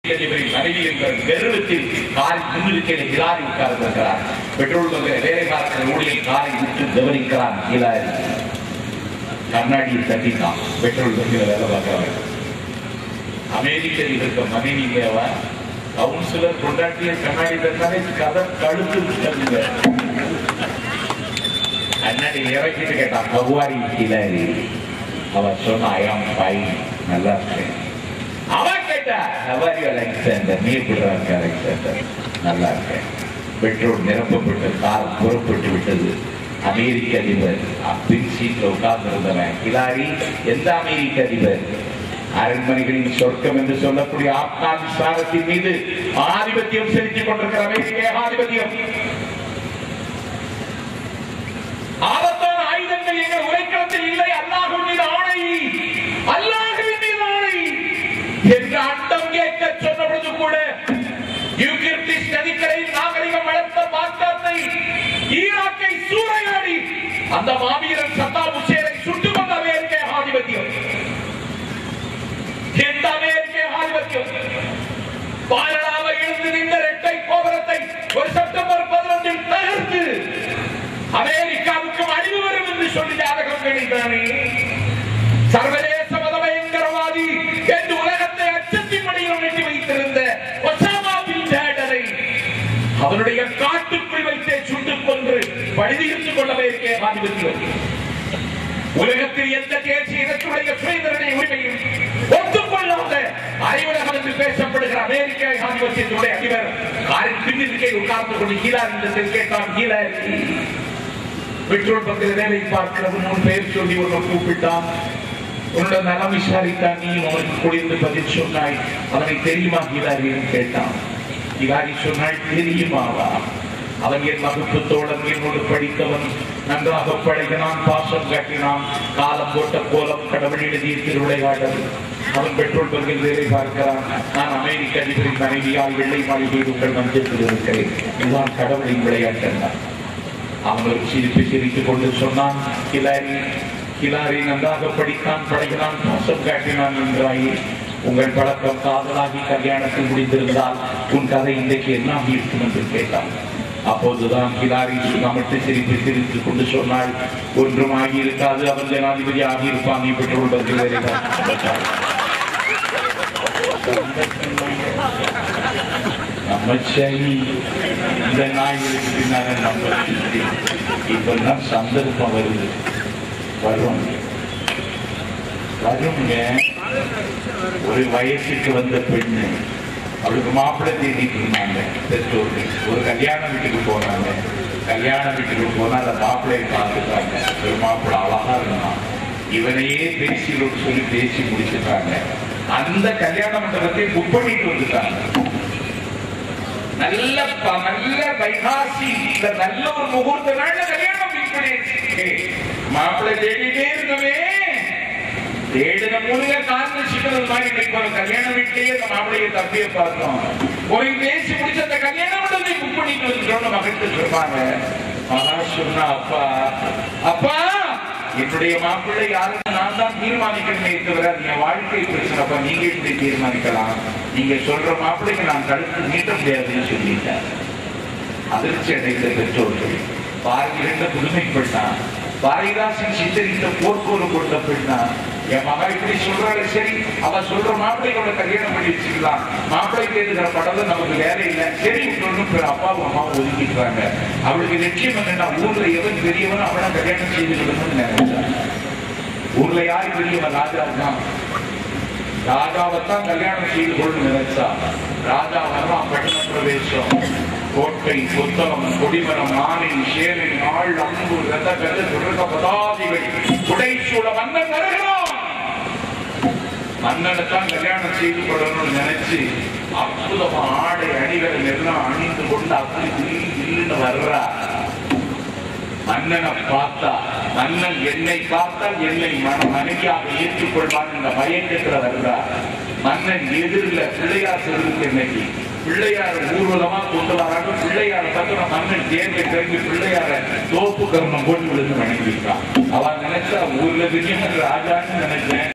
மனைவி என்ற கர்வத்தில் காரின் முன்னிருக்கையில் ஹிலாரி உட்கார்ந்திருக்கிறார். பெட்ரோல் பங்கில் வேலை பார்க்கிற ஊழியர் காரை விட்டு கவனிக்கிறான். ஹிலாரி கண்ணாடியை தட்டினான். பெட்ரோல் பங்கில் வேலை பார்க்கிறார். அமெரிக்கத்தில் இருக்க மனைவி கவுன்சிலர் கொண்டாட்டிய கண்ணாடி தட்டாலே கதை கழுத்து விட்டதுங்க. கண்ணாடி இறக்கிட்டு கேட்டான், கவ்வாரி ஹிலாரி. அவர் சொன்ன ஐயாம் பாய் நல்லா இருக்கேன். அவன் கேட்டா நவாரி அலெக்சாண்டர், நீ எப்படி இருக்க அலெக்சாண்டர்? நல்லா இருக்கேன். பெட்ரோல் நிரப்பப்பட்டு கார் புறப்பட்டு விட்டது. அமெரிக்க அதிபர் பின் சீட்ல உட்கார்ந்து இருந்தவன் ஹிலாரி. எந்த அமெரிக்க அதிபர்? அரண்மனைகளின் சொர்க்கம் என்று சொல்லக்கூடிய ஆப்கானிஸ்தானத்தின் மீது ஆதிபத்தியம் செலுத்திக் கொண்டிருக்கிற அமெரிக்க ஏகாதிபத்தியம். ஆபத்தான ஆயுதங்கள் எங்கள் உரைக்களத்தில் இல்லை. அல்லாஹ்வின் மீது ஆணை, அல்லாஹ்வின் மீது ஆணை என்று அண்டம் கேட்க சொன்ன பொழுது கூட யூகிர்டிஸ் நதிக்கரையில் நாகரிகம் வளர்த்த பாக்தாத்தை, ஈராக்கை சூறையாடி அந்த மாவீரன் சத்தாம் ஹுசேனை சுட்டுக் கொண்ட அமெரிக்க ஏகாதிபத்தியம். எந்த அமெரிக்க ஏகாதிபத்தியம்? பாலனாக எழுந்து நின்ற இரட்டை கோபுரத்தை ஒரு செப்டம்பர் 11 தகர்த்து அமெரிக்காவுக்கு அழிவு வரும் என்று சொல்லி ஜாதகம் கிடைத்தானே. சர்வதேச மத பயங்கரவாதி என்று உலகத்தை அச்சத்தின் மடியில் வெட்டி வைத்திருந்த ஒசாமா பின் லேடனை அவருடைய காட்டுக்குள் வைத்தே சுட்டுக் கொன்று பழிதீர்த்துக் கொள்ள அமெரிக்க ஏகாதிபத்தியம். உலகத்தில் எந்த தேசிய இனத்துடைய சுதந்திர உரிமையும் ஒத்துக்கொள்ளாத அறிவுலகம் என்று பேசப்படுகிற அமெரிக்க ஏகாதிபத்தியத்துடைய அதிபர் காரின் பின்னிருக்கை உட்கார்ந்து கொண்டு ஹிலாரி என்று கேட்டான். ஹிலாரி பெட்ரோல் பங்கில் வேலை பார்க்கிறது 3 பேர் சொல்லி ஒருவர் கூப்பிட்டான். உன்னோட நலம் விசாரித்தான். நீ அவனுக்கு குடிந்து பதில் சொன்னாய். அவனை தெரியுமா ஹிலாரி கேட்டான். ஹிலாரி சொன்னாள், தெரியுமாவா? அவன் என் வகுப்பு தோழன், என்னோடு படித்தவன், நன்றாக பழகினான், பாசம் காட்டினான், காலம் போட்ட கோலம் கடவுள் எழுதிய திருவிளையாடல். அவன் பெட்ரோல் பங்கில் வேலை பார்க்கிறான். நான் அமெரிக்க அதிபரின் மனைவியால் வெள்ளை மாளிகை உங்கள் மஞ்சத்தில் இருக்கிறேன். இதுதான் கடவுளின் விளையாட்டு. அவன் ஒரு சிரித்துக் கொண்டு சொன்னான், ஹிலாரி நன்றாக படித்தான், பழகினான், பாசம் காட்டினான் என்றாயே. உங்கள் பழக்கம் காதலாகி கல்யாணத்தில் முடிந்திருந்தால் உன் கதை இன்றைக்கு என்ன இருக்கும் என்று கேட்டான். அப்போதுதான் ஹிலாரி சுகமட்டு சிரித்துக் கொண்டு சொன்னாள், ஒன்றும் ஆகியிருக்காது, அவன் ஜனாதிபதி ஆகியிருப்பான். நீ பெட்ரோல் பங்கில் வேலை பார்த்தாள். நம்ம சரி, இந்த நாய்களுக்கு பின்னால நம்ம இப்பெல்லாம் சந்தர்ப்பம் வருது. வருங்க ஒரு வயசுக்கு வந்த பெண்ணு, அவளுக்கு மாப்பிள்ளை தேடிட்டு இருந்தாங்க. பெற்றோர்கள் ஒரு கல்யாண வீட்டுக்கு போனாங்க. கல்யாண வீட்டுக்கு போனா அந்த மாப்பிள்ளையை பார்த்துட்டாங்க. ஒரு மாப்பிள்ளை அழகா இருந்தான். இவனையே சொல்லி பேசி முடிச்சுட்டாங்க. அந்த கல்யாண மண்டபத்தை புக் பண்ணிட்டு வந்துட்டாங்க. நல்ல வைகாசி, நல்ல ஒரு முகூர்த்த நாள்ல கல்யாணம். மாப்பிள்ளை தேடிட்டே இருக்கவே தேடின மூலிகை காரணம் சிக்கல் மாதிரி கல்யாண வீட்டிலேயே அந்த மாப்பிள்ளைய தப்பிய பார்த்தோம். போய் பேசி முடிச்ச அந்த கல்யாண மண்டபத்தை புக் பண்ணிட்டு வந்துட்டோம்னு மகிழ்ச்சி சொல்றாங்க. மகா சொன்னா, அப்பா அப்பா என்னுடைய மாப்பிள்ளை யாருன்னு நான் தான் தீர்மானிக்கணுமே தவிர என் வாழ்க்கை பிரச்சனைப்பா, நீங்க எப்படி தீர்மானிக்கலாம்? நீங்க சொல்ற மாப்பிள்ளைக்கு நான் தடுத்து நீட்ட முடியாதுன்னு சொல்லிட்டேன். அதிர்ச்சி அடைந்த பெற்றோர்கள் பாரதியிட புதுமைப்பட்டா, பாரதிதாசன் சித்தரித்த போர்க்கோடு கொண்ட பெண்ணா. என் மகா இப்படி சொல்றாரு, சரி அவ சொல்ற மாப்பிள்ளையோட கல்யாணம் பண்ணி வச்சுக்கலாம். மாப்பிள்ளை தேடுகிற படம் நமக்கு வேலை இல்லை, சரி அப்பாவும் அம்மாவும் ஒதுக்கிடுறாங்க. அவளுக்கு லட்சியம் என்னன்னா, ஊர்ல எவன் பெரியவனும் அவனை கல்யாணம் செய்து கொடுக்கணும்னு நினைச்சான். ஊர்ல யாரு பெரியவன்? ராஜா தான். ராஜாவைத்தான் கல்யாணம் செய்து கொள்ளு நினைச்சா. ராஜா வரலாம், பட்டண பிரவேசம், கோட்டை, புத்தகம், கொடிமரம், ஆணை, சேனை, ஆள், அம்பு, ரத கரு, தொடர்க பதாதிகள், புடைசூழ மன்னன் வருகிறான். மன்னனைத்தான் கல்யாணம் செய்து கொள்ளணும்னு நினைச்சு அற்புதமா ஆடை அணிகள் எல்லாம் அணிந்து கொண்டு அப்படி இல்லைன்னு வர்றா. மன்னனை பார்த்தா, மன்னன் என்னை பார்த்தால் என்னை மனைவியாக ஏற்றுக்கொள்வான் என்ற மயக்கத்துல வர்றா. மன்னன் எதிரில் பிள்ளையார் சொல்லுக்கு இன்னைக்கு பிள்ளையார ஊர்வலமா கொண்டு வராங்க. பிள்ளையார பத்திர மன்னன் தேர்வை தெரிஞ்சு பிள்ளையார தோப்பு கர்மம் போட்டு விழுந்து வணங்கிட்டான். அவன் நினைச்சா ஊர்ல ராஜான்னு நினைச்சேன்.